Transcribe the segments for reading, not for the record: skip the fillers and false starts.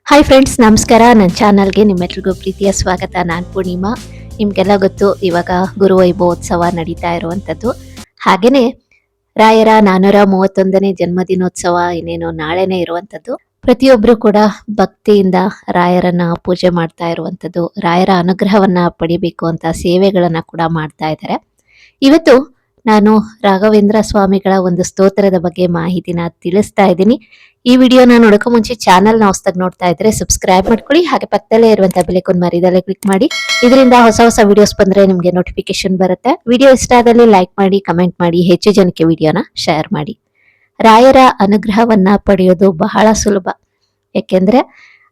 Hi friends, ನಮಸ್ಕಾರ. ನನ್ನ ಚಾನಲ್ಗೆ ನಿಮ್ಮೆಲ್ರಿಗೂ ಪ್ರೀತಿಯ ಸ್ವಾಗತ. ನಾನು ಪೂರ್ಣಿಮಾ. ನಿಮಗೆಲ್ಲ ಗೊತ್ತು, ಇವಾಗ ಗುರುವೈಭವೋತ್ಸವ ನಡೀತಾ ಇರುವಂಥದ್ದು. ಹಾಗೆಯೇ ರಾಯರ 431ನೇ ಜನ್ಮದಿನೋತ್ಸವ ಇನ್ನೇನು ನಾಳೆನೇ ಇರುವಂಥದ್ದು. ಪ್ರತಿಯೊಬ್ಬರು ಕೂಡ ಭಕ್ತಿಯಿಂದ ರಾಯರನ್ನ ಪೂಜೆ ಮಾಡ್ತಾ ಇರುವಂಥದ್ದು, ರಾಯರ ಅನುಗ್ರಹವನ್ನ ಪಡಿಬೇಕು ಅಂತ ಸೇವೆಗಳನ್ನ ಕೂಡ ಮಾಡ್ತಾ ಇದ್ದಾರೆ. ಇವತ್ತು ನಾನು ರಾಘವೇಂದ್ರ ಸ್ವಾಮಿಗಳ ಒಂದು ಸ್ತೋತ್ರದ ಬಗ್ಗೆ ಮಾಹಿತಿನ ತಿಳಿಸ್ತಾ ಇದ್ದೀನಿ. ಈ ವಿಡಿಯೋನ ನೋಡೋಕೆ ಮುಂಚೆ ಚಾನಲ್ನ ಹೊಸದಾಗಿ ನೋಡ್ತಾ ಇದ್ರೆ ಸಬ್ಸ್ಕ್ರೈಬ್ ಮಾಡ್ಕೊಳ್ಳಿ. ಹಾಗೆ ಪಕ್ಕದಲ್ಲೇ ಇರುವಂತಹ ಬೆಲೆಕೊಂದು ಮರಿದಲ್ಲೇ ಕ್ಲಿಕ್ ಮಾಡಿ. ಇದರಿಂದ ಹೊಸ ಹೊಸ ವಿಡಿಯೋಸ್ ಬಂದ್ರೆ ನಿಮಗೆ ನೋಟಿಫಿಕೇಶನ್ ಬರುತ್ತೆ. ವಿಡಿಯೋ ಇಷ್ಟ ಆದಲ್ಲಿ ಲೈಕ್ ಮಾಡಿ, ಕಮೆಂಟ್ ಮಾಡಿ, ಹೆಚ್ಚು ಜನಕ್ಕೆ ವಿಡಿಯೋನ ಶೇರ್ ಮಾಡಿ. ರಾಯರ ಅನುಗ್ರಹವನ್ನ ಪಡೆಯೋದು ಬಹಳ ಸುಲಭ. ಯಾಕೆಂದ್ರೆ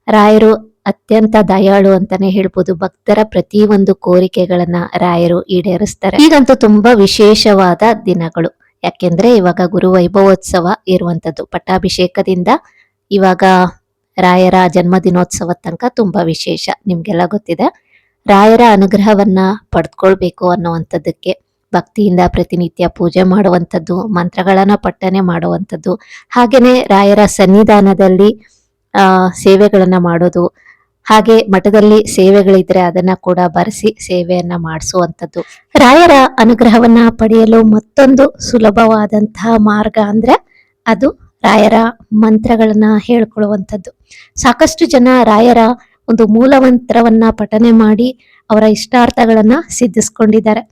ರಾಯರು ಅತ್ಯಂತ ದಯಾಳು ಅಂತಾನೆ ಹೇಳ್ಬೋದು. ಭಕ್ತರ ಪ್ರತಿ ಒಂದು ಕೋರಿಕೆಗಳನ್ನ ರಾಯರು ಈಡೇರಿಸ್ತಾರೆ. ಈಗಂತೂ ತುಂಬಾ ವಿಶೇಷವಾದ ದಿನಗಳು. ಯಾಕೆಂದ್ರೆ ಇವಾಗ ಗುರು ವೈಭವೋತ್ಸವ ಇರುವಂತದ್ದು. ಪಟ್ಟಾಭಿಷೇಕದಿಂದ ಇವಾಗ ರಾಯರ ಜನ್ಮದಿನೋತ್ಸವ ತನಕ ತುಂಬಾ ವಿಶೇಷ. ನಿಮ್ಗೆಲ್ಲ ಗೊತ್ತಿದೆ. ರಾಯರ ಅನುಗ್ರಹವನ್ನ ಪಡೆದುಕೊಳ್ಬೇಕು ಅನ್ನುವಂಥದ್ದಕ್ಕೆ ಭಕ್ತಿಯಿಂದ ಪ್ರತಿನಿತ್ಯ ಪೂಜೆ ಮಾಡುವಂಥದ್ದು, ಮಂತ್ರಗಳನ್ನ ಪಠನೆ ಮಾಡುವಂಥದ್ದು, ಹಾಗೇನೆ ರಾಯರ ಸನ್ನಿಧಾನದಲ್ಲಿ ಸೇವೆಗಳನ್ನ ಮಾಡೋದು, ಹಾಗೆ ಮಠದಲ್ಲಿ ಸೇವೆಗಳಿದ್ರೆ ಅದನ್ನ ಕೂಡ ಬರೆಸಿ ಸೇವೆಯನ್ನ ಮಾಡಿಸುವಂಥದ್ದು. ರಾಯರ ಅನುಗ್ರಹವನ್ನ ಪಡೆಯಲು ಮತ್ತೊಂದು ಸುಲಭವಾದಂತಹ ಮಾರ್ಗ ಅಂದ್ರೆ ಅದು ರಾಯರ ಮಂತ್ರಗಳನ್ನ ಹೇಳ್ಕೊಳ್ಳುವಂಥದ್ದು. ಸಾಕಷ್ಟು ಜನ ರಾಯರ ಒಂದು ಮೂಲ ಮಂತ್ರವನ್ನ ಪಠನೆ ಮಾಡಿ ಅವರ ಇಷ್ಟಾರ್ಥಗಳನ್ನ ಸಿದ್ಧಿಸ್ಕೊಂಡಿದ್ದಾರೆ.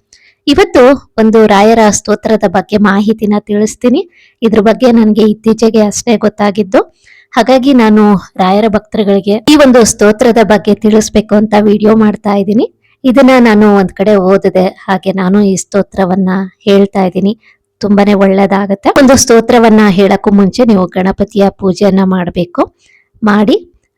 ಇವತ್ತು ಒಂದು ರಾಯರ ಸ್ತೋತ್ರದ ಬಗ್ಗೆ ಮಾಹಿತಿನ ತಿಳಿಸ್ತೀನಿ. ಇದ್ರ ಬಗ್ಗೆ ನನಗೆ ಇತ್ತೀಚೆಗೆ ಅಷ್ಟೇ ಗೊತ್ತಾಗಿದ್ದು. ಹಾಗಾಗಿ ನಾನು ರಾಯರ ಭಕ್ತರುಗಳಿಗೆ ಈ ಒಂದು ಸ್ತೋತ್ರದ ಬಗ್ಗೆ ತಿಳಿಸ್ಬೇಕು ಅಂತ ವಿಡಿಯೋ ಮಾಡ್ತಾ ಇದ್ದೀನಿ. ಇದನ್ನ ನಾನು ಒಂದ್ ಕಡೆ ಓದಿದೆ, ಹಾಗೆ ನಾನು ಈ ಸ್ತೋತ್ರವನ್ನ ಹೇಳ್ತಾ ಇದ್ದೀನಿ. ತುಂಬಾನೇ ಒಳ್ಳೇದಾಗತ್ತೆ. ಒಂದು ಸ್ತೋತ್ರವನ್ನ ಹೇಳಕ್ಕೂ ಮುಂಚೆ ನೀವು ಗಣಪತಿಯ ಪೂಜೆಯನ್ನ ಮಾಡಬೇಕು. ಮಾಡಿ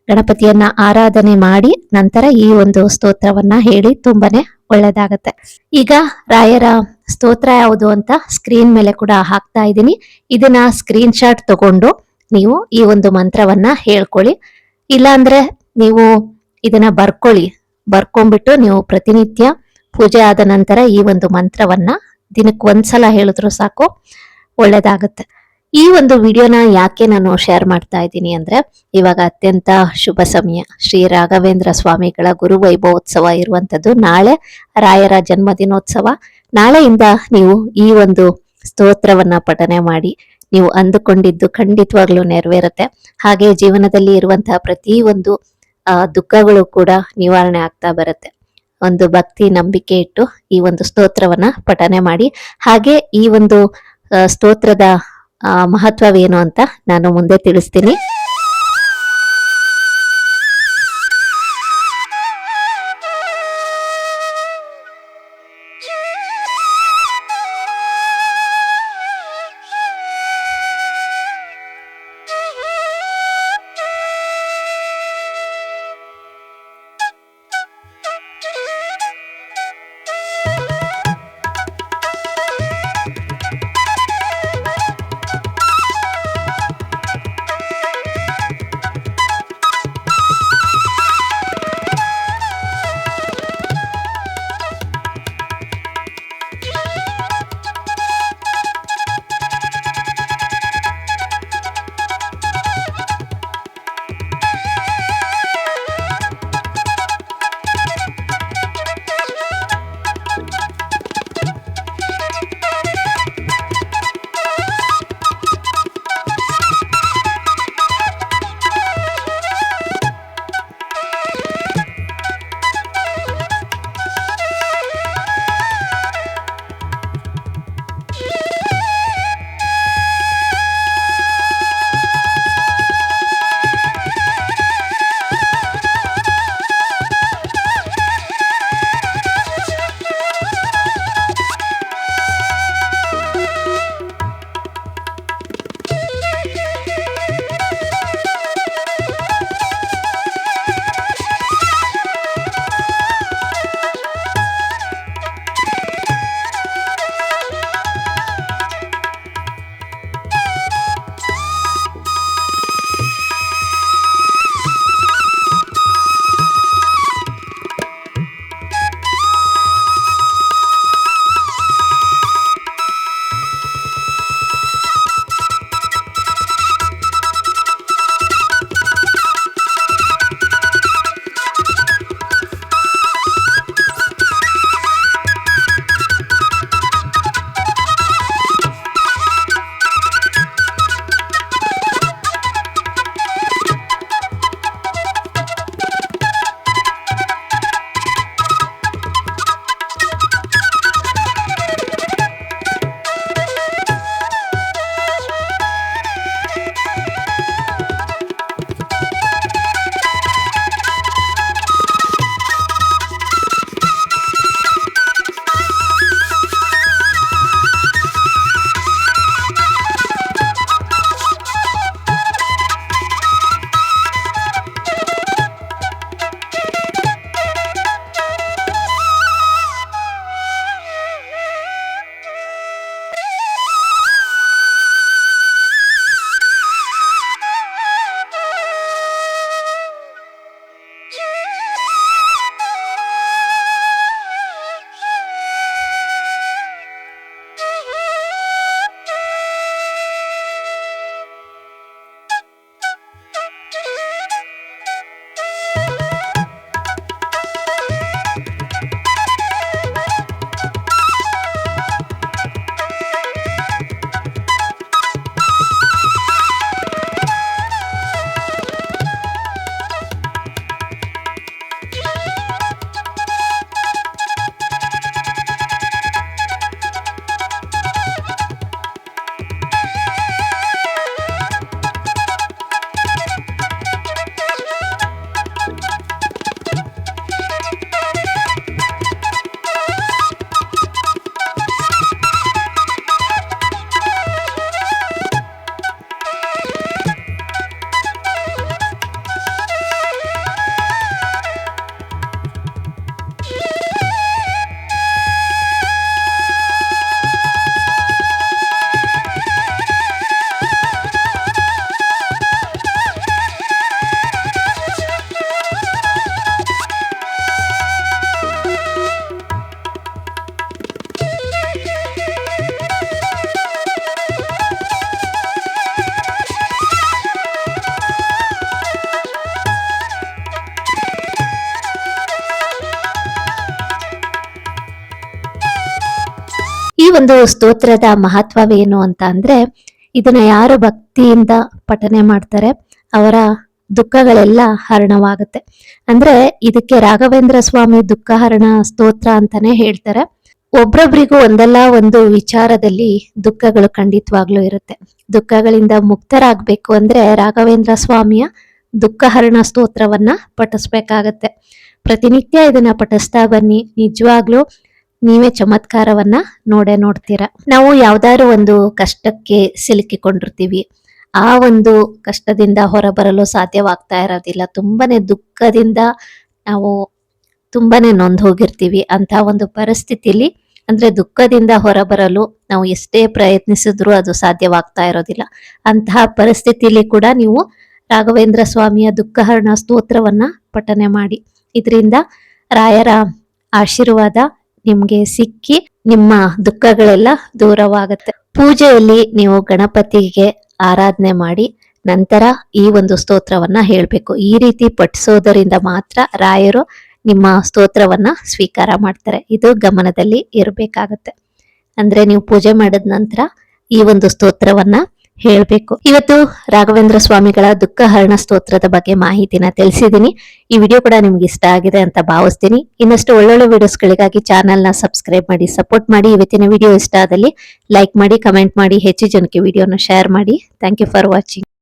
ಗಣಪತಿಯನ್ನ ಆರಾಧನೆ ಮಾಡಿ ನಂತರ ಈ ಒಂದು ಸ್ತೋತ್ರವನ್ನ ಹೇಳಿ. ತುಂಬಾನೇ ಒಳ್ಳೇದಾಗತ್ತೆ. ಈಗ ರಾಯರ ಸ್ತೋತ್ರ ಯಾವುದು ಅಂತ ಸ್ಕ್ರೀನ್ ಮೇಲೆ ಕೂಡ ಹಾಕ್ತಾ ಇದ್ದೀನಿ. ಇದನ್ನ ಸ್ಕ್ರೀನ್ ಶಾಟ್ ತಗೊಂಡು ನೀವು ಈ ಒಂದು ಮಂತ್ರವನ್ನ ಹೇಳ್ಕೊಳ್ಳಿ. ಇಲ್ಲ ಅಂದ್ರೆ ನೀವು ಇದನ್ನ ಬರ್ಕೊಂಡ್ಬಿಟ್ಟು ನೀವು ಪ್ರತಿನಿತ್ಯ ಪೂಜೆ ಆದ ನಂತರ ಈ ಒಂದು ಮಂತ್ರವನ್ನ ದಿನಕ್ಕೆ ಒಂದ್ಸಲ ಹೇಳಿದ್ರು ಸಾಕು, ಒಳ್ಳೇದಾಗುತ್ತೆ. ಈ ಒಂದು ವಿಡಿಯೋನ ಯಾಕೆ ನಾನು ಶೇರ್ ಮಾಡ್ತಾ ಇದ್ದೀನಿ ಅಂದ್ರೆ, ಇವಾಗ ಅತ್ಯಂತ ಶುಭ ಸಮಯ. ಶ್ರೀ ರಾಘವೇಂದ್ರ ಸ್ವಾಮಿಗಳ ಗುರು ವೈಭವೋತ್ಸವ ಇರುವಂತದ್ದು. ನಾಳೆ ರಾಯರ ಜನ್ಮದಿನೋತ್ಸವ. ನಾಳೆಯಿಂದ ನೀವು ಈ ಒಂದು ಸ್ತೋತ್ರವನ್ನ ಪಠನೆ ಮಾಡಿ ನೀವು ಅಂದುಕೊಂಡಿದ್ದು ಖಂಡಿತವಾಗ್ಲೂ ನೆರವೇರುತ್ತೆ. ಹಾಗೆ ಜೀವನದಲ್ಲಿ ಇರುವಂತಹ ಪ್ರತಿ ಒಂದು ದುಃಖಗಳು ಕೂಡ ನಿವಾರಣೆ ಆಗ್ತಾ ಬರುತ್ತೆ. ಒಂದು ಭಕ್ತಿ ನಂಬಿಕೆ ಇಟ್ಟು ಈ ಒಂದು ಸ್ತೋತ್ರವನ್ನ ಪಠನೆ ಮಾಡಿ. ಹಾಗೆ ಈ ಒಂದು ಸ್ತೋತ್ರದ ಮಹತ್ವವೇನು ಅಂತ ನಾನು ಮುಂದೆ ತಿಳಿಸ್ತೀನಿ. ಒಂದು ಸ್ತೋತ್ರದ ಮಹತ್ವವೇನು ಅಂತ ಅಂದ್ರೆ, ಇದನ್ನ ಯಾರು ಭಕ್ತಿಯಿಂದ ಪಠನೆ ಮಾಡ್ತಾರೆ ಅವರ ದುಃಖಗಳೆಲ್ಲ ಹರಣವಾಗುತ್ತೆ. ಅಂದ್ರೆ ಇದಕ್ಕೆ ರಾಘವೇಂದ್ರ ಸ್ವಾಮಿ ದುಃಖಹರಣ ಸ್ತೋತ್ರ ಅಂತಾನೆ ಹೇಳ್ತಾರೆ. ಒಬ್ರೊಬ್ರಿಗೂ ಒಂದಲ್ಲ ಒಂದು ವಿಚಾರದಲ್ಲಿ ದುಃಖಗಳು ಖಂಡಿತವಾಗ್ಲೂ ಇರುತ್ತೆ. ದುಃಖಗಳಿಂದ ಮುಕ್ತರಾಗಬೇಕು ಅಂದ್ರೆ ರಾಘವೇಂದ್ರ ಸ್ವಾಮಿಯ ದುಃಖಹರಣ ಸ್ತೋತ್ರವನ್ನ ಪಠಿಸ್ಬೇಕಾಗತ್ತೆ. ಪ್ರತಿನಿತ್ಯ ಇದನ್ನ ಪಠಿಸ್ತಾ ಬನ್ನಿ, ನಿಜವಾಗ್ಲೂ ನೀವೇ ಚಮತ್ಕಾರವನ್ನ ನೋಡ್ತೀರಾ. ನಾವು ಯಾವ್ದಾದ್ರು ಒಂದು ಕಷ್ಟಕ್ಕೆ ಸಿಲುಕಿಕೊಂಡಿರ್ತೀವಿ, ಆ ಒಂದು ಕಷ್ಟದಿಂದ ಹೊರಬರಲು ಸಾಧ್ಯವಾಗ್ತಾ ಇರೋದಿಲ್ಲ, ತುಂಬಾನೇ ದುಃಖದಿಂದ ನಾವು ತುಂಬಾನೇ ನೊಂದು ಹೋಗಿರ್ತೀವಿ. ಅಂತ ಒಂದು ಪರಿಸ್ಥಿತಿಲಿ ಅಂದ್ರೆ ದುಃಖದಿಂದ ಹೊರಬರಲು ನಾವು ಎಷ್ಟೇ ಪ್ರಯತ್ನಿಸಿದ್ರೂ ಅದು ಸಾಧ್ಯವಾಗ್ತಾ ಇರೋದಿಲ್ಲ. ಅಂತಹ ಪರಿಸ್ಥಿತಿಲಿ ಕೂಡ ನೀವು ರಾಘವೇಂದ್ರ ಸ್ವಾಮಿಯ ದುಃಖಹರಣ ಸ್ತೋತ್ರವನ್ನ ಪಠನೆ ಮಾಡಿ. ಇದರಿಂದ ರಾಯರ ಆಶೀರ್ವಾದ ನಿಮ್ಗೆ ಸಿಕ್ಕಿ ನಿಮ್ಮ ದುಃಖಗಳೆಲ್ಲ ದೂರವಾಗುತ್ತೆ. ಪೂಜೆಯಲ್ಲಿ ನೀವು ಗಣಪತಿಗೆ ಆರಾಧನೆ ಮಾಡಿ ನಂತರ ಈ ಒಂದು ಸ್ತೋತ್ರವನ್ನ ಹೇಳ್ಬೇಕು. ಈ ರೀತಿ ಪಠಿಸೋದರಿಂದ ಮಾತ್ರ ರಾಯರು ನಿಮ್ಮ ಸ್ತೋತ್ರವನ್ನ ಸ್ವೀಕಾರ ಮಾಡ್ತಾರೆ. ಇದು ಗಮನದಲ್ಲಿ ಇರಬೇಕಾಗತ್ತೆ. ಅಂದ್ರೆ ನೀವು ಪೂಜೆ ಮಾಡಿದ ನಂತರ ಈ ಒಂದು ಸ್ತೋತ್ರವನ್ನ ಹೇಳ್ಬೇಕು. ಇವತ್ತು ರಾಘವೇಂದ್ರ ಸ್ವಾಮಿಗಳ ದುಃಖಹರಣ ಸ್ತೋತ್ರದ ಬಗ್ಗೆ ಮಾಹಿತಿನ ತಿಳಿಸಿದ್ದೀನಿ. ಈ ವಿಡಿಯೋ ಕೂಡ ನಿಮ್ಗೆ ಇಷ್ಟ ಆಗಿದೆ ಅಂತ ಭಾವಿಸ್ತೀನಿ. ಇನ್ನಷ್ಟು ಒಳ್ಳೊಳ್ಳೆ ವಿಡಿಯೋಸ್ಗಳಿಗಾಗಿ ಚಾನೆಲ್ನ ಸಬ್ಸ್ಕ್ರೈಬ್ ಮಾಡಿ ಸಪೋರ್ಟ್ ಮಾಡಿ. ಇವತ್ತಿನ ವಿಡಿಯೋ ಇಷ್ಟ ಆದಲ್ಲಿ ಲೈಕ್ ಮಾಡಿ, ಕಮೆಂಟ್ ಮಾಡಿ, ಹೆಚ್ಚು ಜನಕ್ಕೆ ವಿಡಿಯೋನ ಶೇರ್ ಮಾಡಿ. Thank you for watching.